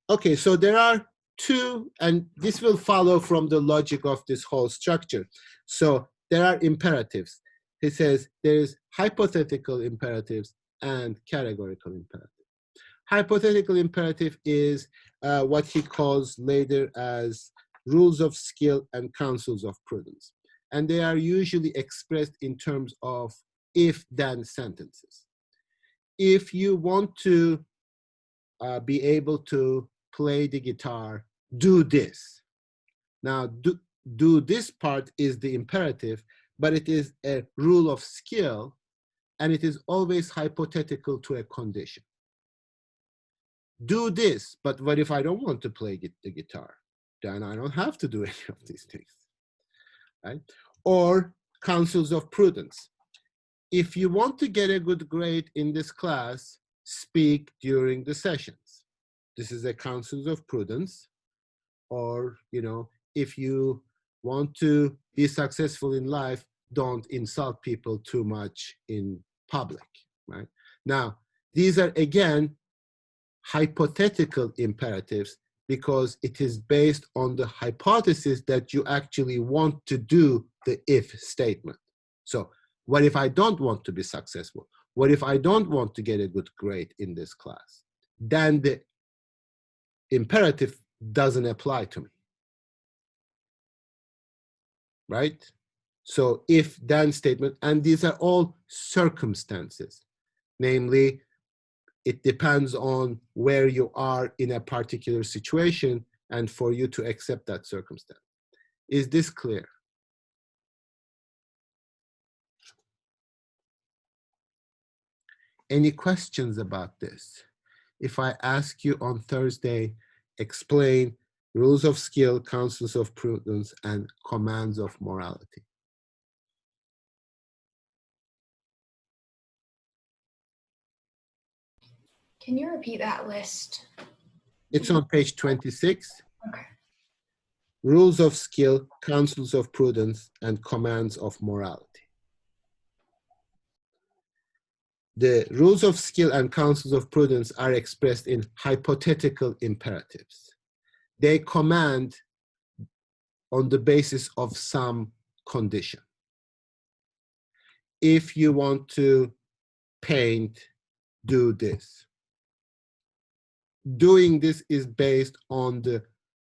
Okay, so there are two, and this will follow from the logic of this whole structure. So there are imperatives. He says there's hypothetical imperatives and categorical imperatives. Hypothetical imperative is what he calls later as rules of skill and counsels of prudence. And they are usually expressed in terms of if-then sentences. If you want to be able to play the guitar, do this. Now, do this part is the imperative, but it is a rule of skill, and it is always hypothetical to a condition. Do this, but what if I don't want to play the guitar? Then I don't have to do any of these things, right? Or counsels of prudence. If you want to get a good grade in this class, speak during the sessions. This is a counsels of prudence. Or, you know, if you want to be successful in life, don't insult people too much in public, right? Now, these are, again, hypothetical imperatives because it is based on the hypothesis that you actually want to do the if statement. So what if I don't want to be successful? What if I don't want to get a good grade in this class? Then the imperative doesn't apply to me, right? So if then statement, and these are all circumstances, namely, it depends on where you are in a particular situation and for you to accept that circumstance. Is this clear? Any questions about this? If I ask you on Thursday, explain rules of skill, counsels of prudence, and commands of morality. Can you repeat that list? It's on page 26. Okay. Rules of skill, counsels of prudence, and commands of morality. The rules of skill and counsels of prudence are expressed in hypothetical imperatives. They command on the basis of some condition. If you want to paint, do this. Doing this is based on the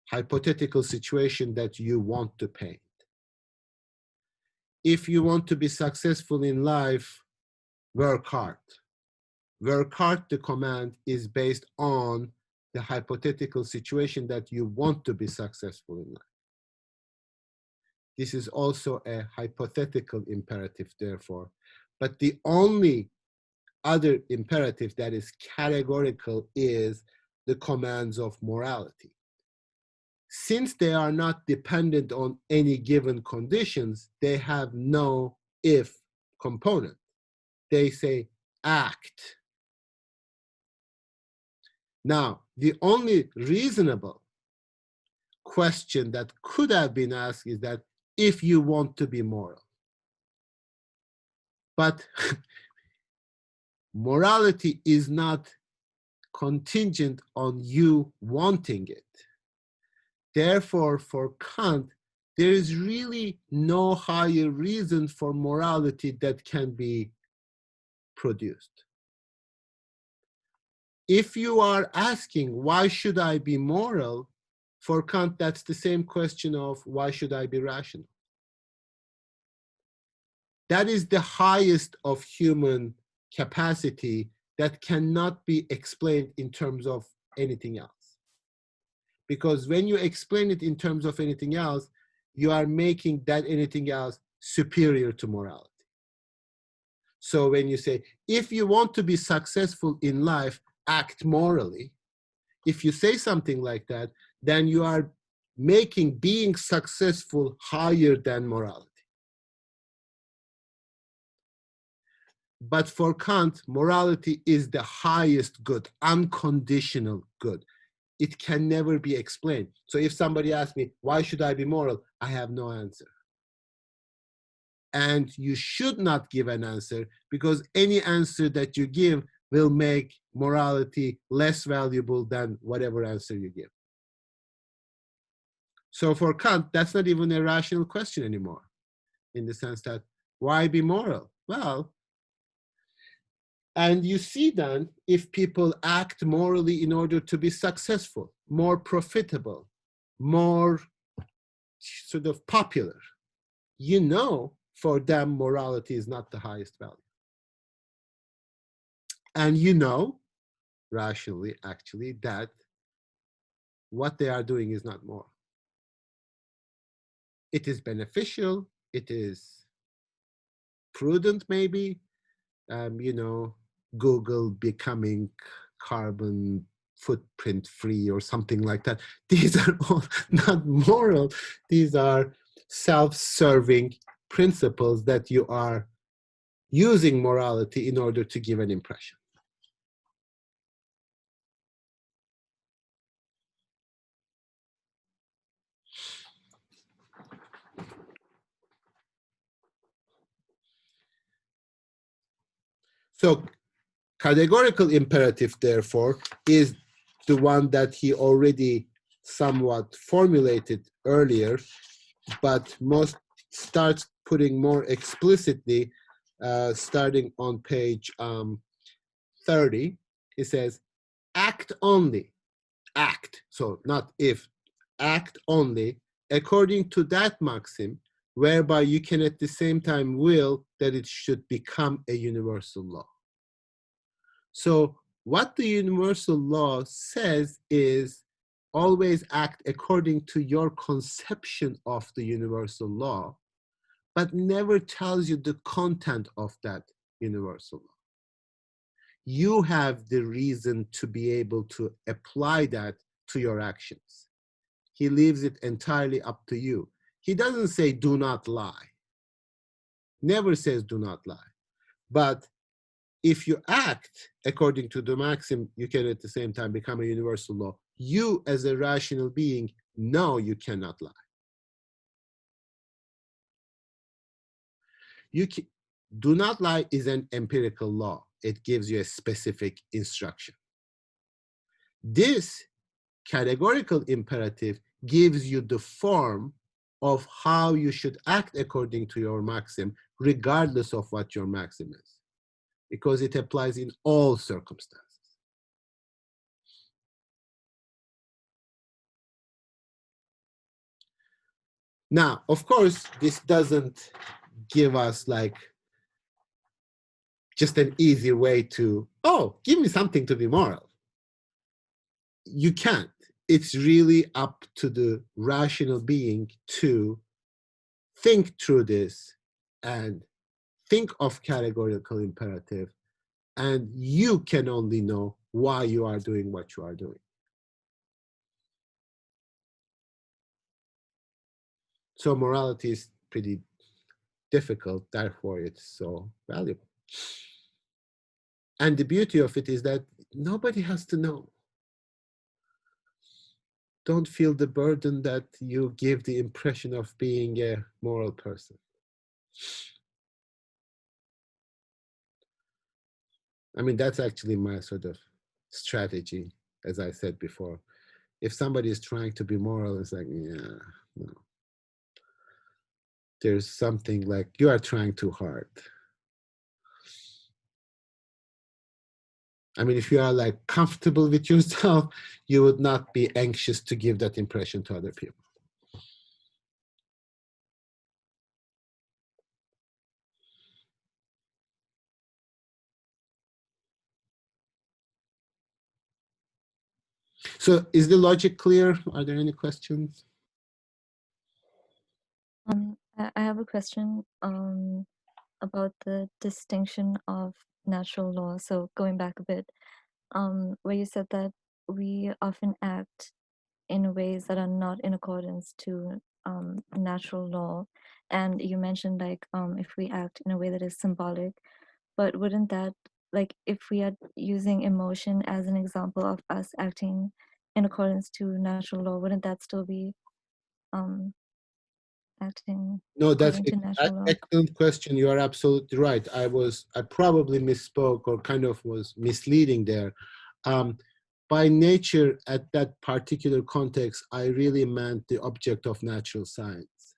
hypothetical situation that you want to paint. If you want to be successful in life, work hard. Work hard, the command, is based on the hypothetical situation that you want to be successful in life. This is also a hypothetical imperative, therefore. But the only other imperative that is categorical is the commands of morality. Since they are not dependent on any given conditions, they have no if component. They say act. Now, the only reasonable question that could have been asked is that if you want to be moral. But morality is not contingent on you wanting it. Therefore, for Kant, there is really no higher reason for morality that can be produced. if you are asking, why should I be moral? For Kant, that's the same question of why should I be rational? That is the highest of human capacity that cannot be explained in terms of anything else. Because when you explain it in terms of anything else, you are making that anything else superior to morality. So when you say, if you want to be successful in life, act morally. If you say something like that, then you are making being successful higher than morality. But for Kant, morality is the highest good, unconditional good. It can never be explained. So if somebody asks me, why should I be moral? I have no answer. And you should not give an answer, because any answer that you give will make morality less valuable than whatever answer you give. So for Kant, that's not even a rational question anymore, in the sense that, why be moral? Well, and you see then, if people act morally in order to be successful, more profitable, more sort of popular, you know, for them, morality is not the highest value. And you know, rationally, actually, that what they are doing is not moral. It is beneficial, it is prudent, maybe, you know, Google becoming carbon footprint free or something like that. These are all not moral. These are self-serving principles that you are using morality in order to give an impression. So categorical imperative, therefore, is the one that he already somewhat formulated earlier, but most starts putting more explicitly, starting on page 30. He says, act only, act, so not if, act only, according to that maxim, whereby you can at the same time will that it should become a universal law. So what the universal law says is always act according to your conception of the universal law, but never tells you the content of that universal law. You have the reason to be able to apply that to your actions. He leaves it entirely up to you. He doesn't say do not lie. Never says do not lie. But if you act according to the maxim, you can at the same time become a universal law. You as a rational being know you cannot lie. Do not lie is an empirical law. It gives you a specific instruction. This categorical imperative gives you the form of how you should act according to your maxim, regardless of what your maxim is, because it applies in all circumstances. Now, of course, this doesn't give us like just an easy way to, oh, give me something to be moral. You can't. It's really up to the rational being to think through this and think of categorical imperative, and you can only know why you are doing what you are doing. So morality is pretty difficult, therefore it's so valuable. And the beauty of it is that nobody has to know. Don't feel the burden that you give the impression of being a moral person. I mean, that's actually my sort of strategy, as I said before. If somebody is trying to be moral, it's like, yeah, no. There's something like, you are trying too hard. I mean, if you are like comfortable with yourself, you would not be anxious to give that impression to other people. So is the logic clear? Are there any questions? I have a question about the distinction of natural law. So going back a bit, where you said that we often act in ways that are not in accordance to natural law, and you mentioned like if we act in a way that is symbolic, but wouldn't that, like if we are using emotion as an example of us acting in accordance to natural law, wouldn't that still be acting No, that's according to an natural law? excellent question. You are absolutely right. I probably misspoke or kind of was misleading there. By nature, at that particular context, I really meant the object of natural science.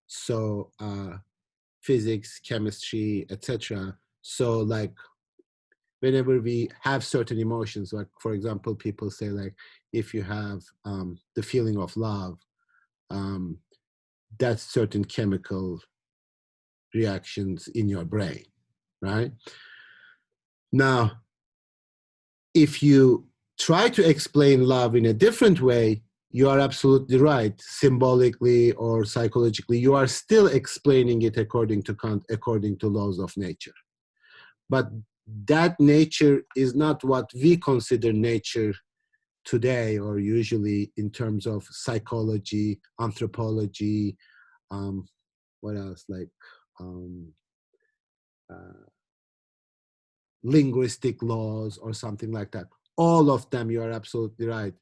So physics, chemistry, etc. So like whenever we have certain emotions, like for example, people say like, if you have the feeling of love, that's certain chemical reactions in your brain, right? Now, if you try to explain love in a different way, you are absolutely right. Symbolically or psychologically, you are still explaining it according to Kant, according to laws of nature. But that nature is not what we consider nature today, or usually in terms of psychology, anthropology, what else, like linguistic laws or something like that. All of them, you are absolutely right,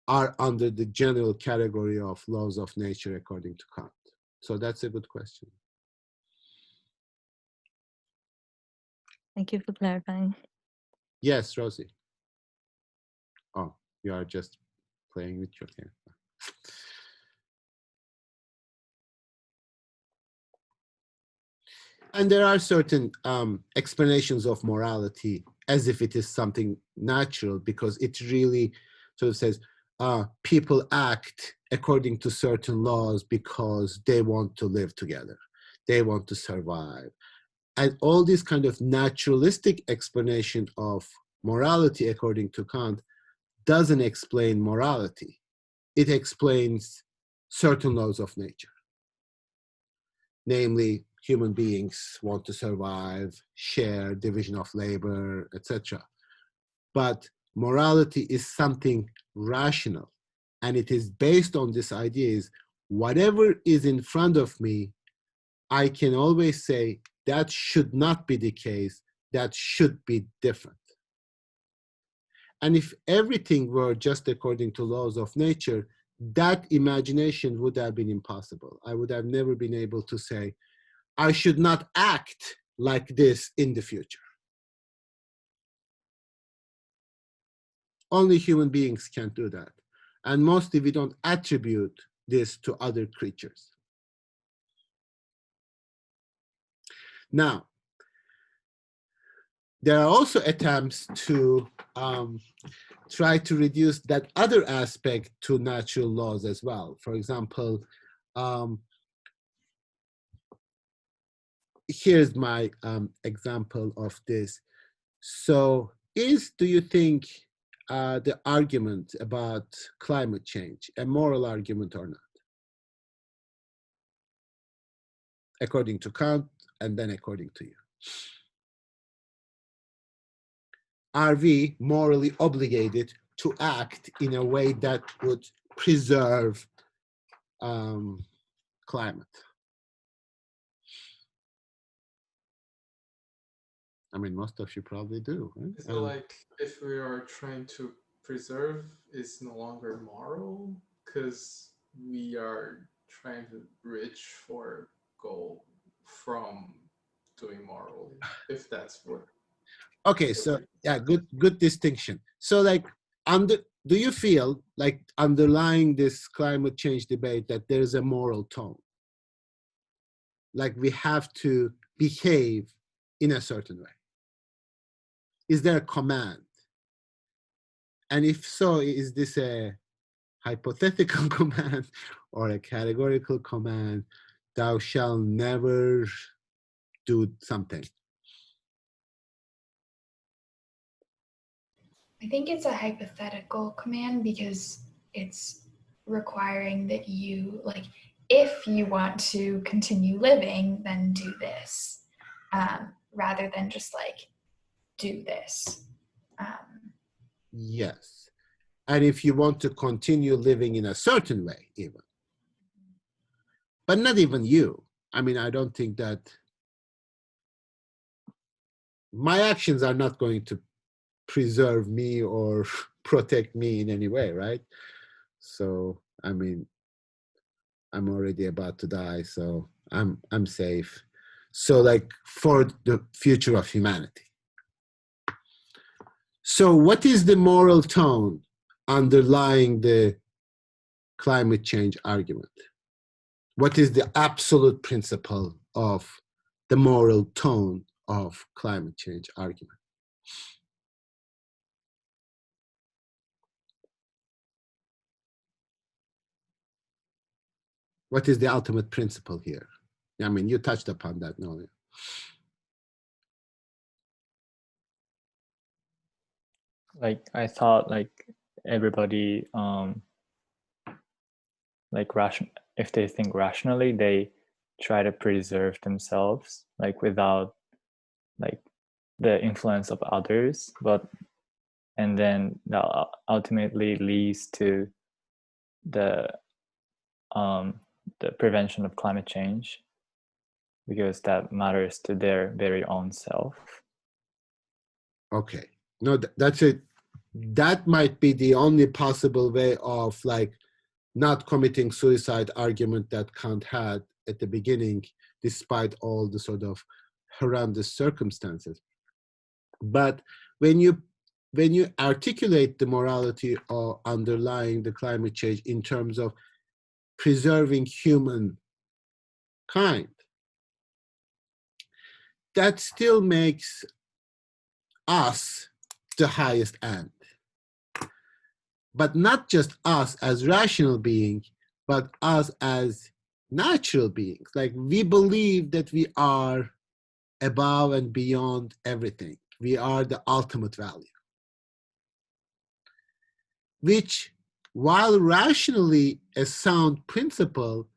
are under the general category of laws of nature according to Kant. So that's a good question. Thank you for clarifying. Yes, Rosie. Oh, you are just playing with your hair. And there are certain explanations of morality as if it is something natural, because it really sort of says people act according to certain laws because they want to live together. They want to survive. And all this kind of naturalistic explanation of morality according to Kant doesn't explain morality. It explains certain laws of nature. Namely, human beings want to survive, share, division of labor, etc. But morality is something rational, and it is based on this idea is whatever is in front of me, I can always say that should not be the case, that should be different. And if everything were just according to laws of nature, that imagination would have been impossible. I would have never been able to say, I should not act like this in the future. Only human beings can do that. And mostly we don't attribute this to other creatures. Now, there are also attempts to try to reduce that other aspect to natural laws as well. For example, here's my example of this. So do you think the argument about climate change a moral argument or not? According to Kant, and then according to you. Are we morally obligated to act in a way that would preserve climate? I mean, most of you probably do. Right? Is it like if we are trying to preserve is no longer moral because we are trying to reach for goal from doing morally, if that's what. Okay, so yeah, good distinction. So like, do you feel like underlying this climate change debate that there is a moral tone? Like we have to behave in a certain way? Is there a command? And if so, is this a hypothetical command or a categorical command? Thou shalt never do something. I think it's a hypothetical command because it's requiring that you, like, if you want to continue living, then do this, rather than just like do this. Yes. And if you want to continue living in a certain way, even. But not even you. I mean, I don't think that my actions are not going to preserve me or protect me in any way, right? So, I mean, I'm already about to die, so I'm safe. So, like, for the future of humanity. So, what is the moral tone underlying the climate change argument? What is the absolute principle of the moral tone of climate change argument? What is the ultimate principle here? I mean, you touched upon that, Nolan. Like I thought, like everybody, like if they think rationally, they try to preserve themselves, like without like the influence of others, and then that ultimately leads to the prevention of climate change, because that matters to their very own self. Okay, no, that's it. That might be the only possible way of like not committing suicide argument that Kant had at the beginning, despite all the sort of horrendous circumstances. But when you articulate the morality or underlying the climate change in terms of preserving human kind, that still makes us the highest end. But not just us as rational beings, but us as natural beings. Like we believe that we are above and beyond everything. We are the ultimate value. Which, while rationally a sound principle,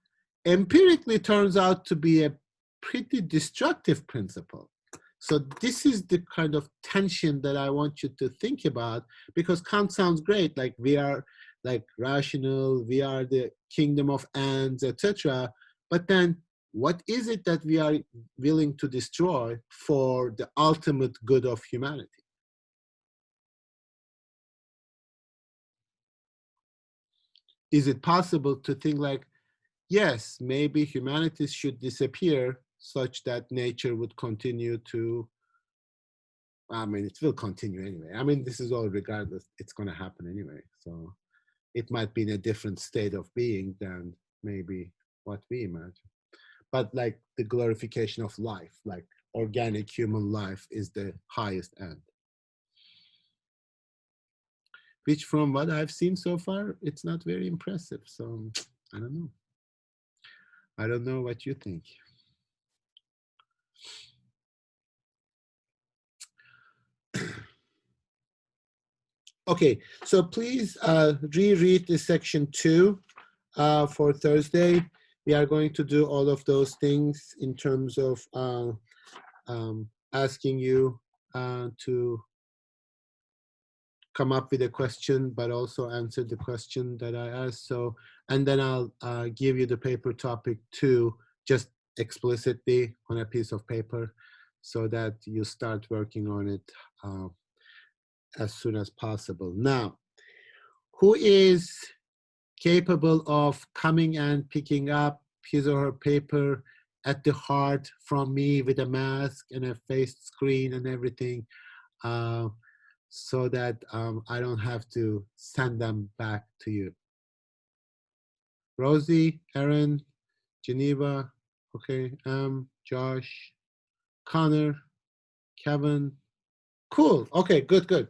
empirically turns out to be a pretty destructive principle. So this is the kind of tension that I want you to think about, because Kant sounds great, like we are like rational, we are the kingdom of ends, etc. But then what is it that we are willing to destroy for the ultimate good of humanity? Is it possible to think like, yes, maybe humanity should disappear such that nature would continue to, I mean, it will continue anyway. I mean, this is all regardless, it's going to happen anyway. So it might be in a different state of being than maybe what we imagine. But like the glorification of life, like organic human life is the highest end. Which from what I've seen so far, it's not very impressive. So I don't know. I don't know what you think. Okay, so please reread the section 2 for Thursday. We are going to do all of those things in terms of asking you to come up with a question, but also answer the question that I asked. So, and then I'll give you the paper topic 2, just explicitly on a piece of paper, so that you start working on it as soon as possible. Now, who is capable of coming and picking up his or her paper at the heart from me with a mask and a face screen and everything, so that I don't have to send them back to you? Rosie, Erin, Geneva, okay, Josh, Connor, Kevin, Cool. Okay, good.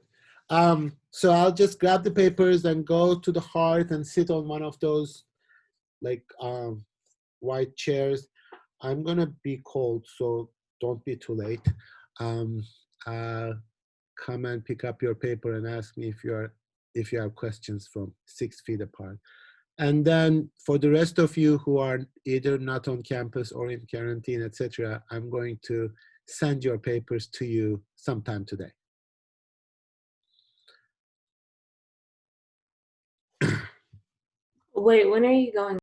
So I'll just grab the papers and go to the hearth and sit on one of those like white chairs. I'm gonna be cold, so don't be too late. Um, come and pick up your paper and ask me if you have questions from 6 feet apart. And then for the rest of you who are either not on campus or in quarantine, etc., I'm going to send your papers to you sometime today. Wait, when are you going?